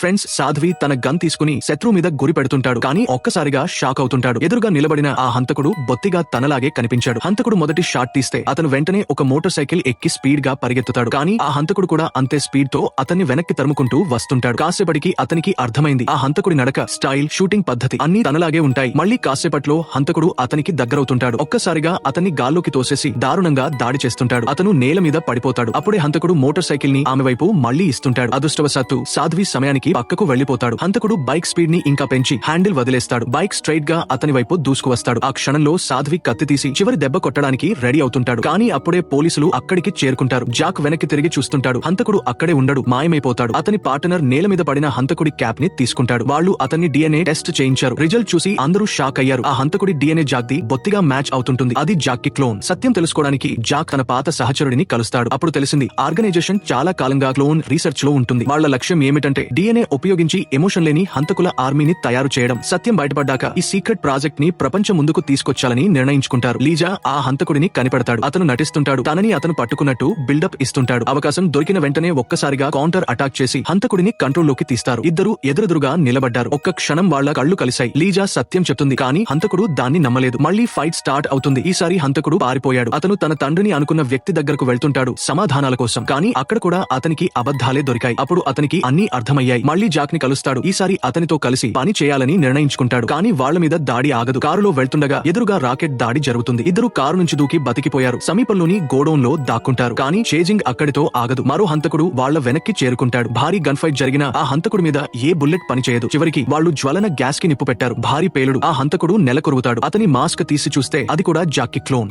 Friends, సాధ్వి తన gun తీసుకుని శత్రువు మీద గురి పెడుతుంటాడు. కానీ ఒక్కసారిగా షాక్ అవుతుంటాడు. ఎదురుగా నిలబడిన ఆ హంతకుడు బొత్తిగా తనలాగే కనిపించాడు. హంతకుడు మొదటి షాట్ తీస్తే అతను వెంటనే ఒక మోటార్ సైకిల్ ఎక్కి స్పీడ్ గా పరిగెత్తుతాడు. కానీ ఆ హంతకుడు కూడా అంతే స్పీడ్ తో అతన్ని వెనక్కి తరుముకుంటూ వస్తుంటాడు. కాసేపటికి అతనికి అర్థమైంది, ఆ హంతకుడి నడక, స్టైల్, షూటింగ్ పద్ధతి అన్ని తనలాగే ఉంటాయి. మళ్లీ కాసేపట్లో హంతకుడు అతనికి దగ్గరవుతుంటాడు. ఒక్కసారిగా అతన్ని గాల్లోకి తోసేసి దారుణంగా దాడి చేస్తుంటాడు. అతను నేల మీద పడిపోతాడు. అప్పుడే హంతకుడు మోటార్ సైకిల్ ని ఆమె వైపు మళ్లీ ఇస్తుంటాడు. అదృష్టవశాత్తు సాధ్వి సమయానికి పక్కకు వెళ్లిపోతాడు. హంతకుడు బైక్ స్పీడ్ ని ఇంకా పెంచి హ్యాండిల్ వదిలేస్తాడు. బైక్ స్ట్రైట్ గా అతని వైపు దూసుకువస్తాడు. ఆ క్షణంలో సాధ్వి కత్తి తీసి చివరి దెబ్బ కొట్టడానికి రెడీ అవుతుంటాడు. కానీ అప్పుడే పోలీసులు అక్కడికి చేరుకుంటారు. జాక్ వెనక్కి తిరిగి చూస్తుంటాడు. హంతకుడు అక్కడే ఉండడు, మాయమైపోతాడు. అతని పార్ట్నర్ నేల మీద పడిన హంతకుడి క్యాప్ ని తీసుకుంటాడు. వాళ్ళు అతన్ని DNA టెస్ట్ చేయించారు. రిజల్ట్ చూసి అందరూ షాక్ అయ్యారు. ఆ హంతకుడి DNA జాక్ ది బొత్తిగా మ్యాచ్ అవుతుంటుంది. అది జాక్ కి క్లోన్. సత్యం తెలుసుకోవడానికి జాక్ తన పాత సహచరుడిని కలుస్తాడు. అప్పుడు తెలిసింది, ఆర్గనైజేషన్ చాలా కాలంగా క్లోన్ రీసెర్చ్ లో ఉంటుంది. వాళ్ళ లక్ష్యం ఏమిటంటే DNA ఉపయోగించి ఎమోషన్ లేని హంతకుల ఆర్మీని తయారు చేయడం. సత్యం బయటపడ్డాక ఈ సీక్రెట్ ప్రాజెక్ట్ ని ప్రపంచం ముందుకు తీసుకొచ్చాలని నిర్ణయించుకుంటారు. లీజా ఆ హంతకుడిని కనిపెడతాడు. అతను నటిస్తుంటాడు. తనని అతను పట్టుకున్నట్టు బిల్డప్ ఇస్తుంటాడు. అవకాశం దొరికిన వెంటనే ఒక్కసారిగా కౌంటర్ అటాక్ చేసి హంతకుడిని కంట్రోల్లోకి తీస్తారు. ఇద్దరు ఎదురెదురుగా నిలబడ్డారు. ఒక్క క్షణం వాళ్ళ కళ్ళు కలిశాయి. లీజా సత్యం చెప్తుంది, కానీ హంతకుడు దాన్ని నమ్మలేదు. మళ్లీ ఫైట్ స్టార్ట్ అవుతుంది. ఈసారి హంతకుడు పారిపోయాడు. అతను తన తండ్రిని అనుకున్న వ్యక్తి దగ్గరకు వెళ్తుంటాడు సమాధానాల కోసం. కానీ అక్కడ కూడా అతనికి అబద్ధాలే దొరికాయి. అప్పుడు అతనికి అన్నీ అర్థమయ్యాయి. మళ్లీ జాక్ ని కలుస్తాడు. ఈసారి అతనితో కలిసి పని చేయాలని నిర్ణయించుకుంటాడు. కానీ వాళ్ల మీద దాడి ఆగదు. కారులో వెళ్తుండగా ఎదురుగా రాకెట్ దాడి జరుగుతుంది. ఇద్దరు కారు నుంచి దూకి బతికిపోయారు. సమీపంలోని గోడౌన్ లో దాక్కుంటారు. కానీ చేజింగ్ అక్కడితో ఆగదు. మరో హంతకుడు వాళ్ల వెనక్కి చేరుకుంటాడు. భారీ గన్ ఫైట్ జరిగిన ఆ హంతకుడి మీద ఏ బుల్లెట్ పనిచేయదు. చివరికి వాళ్ళు జ్వలన గ్యాస్ కి నిప్పు పెట్టారు. భారీ పేలుడు. ఆ హంతకుడు నెలకొరుగుతాడు. అతని మాస్క్ తీసి చూస్తే అది కూడా జాక్ కి క్లోన్.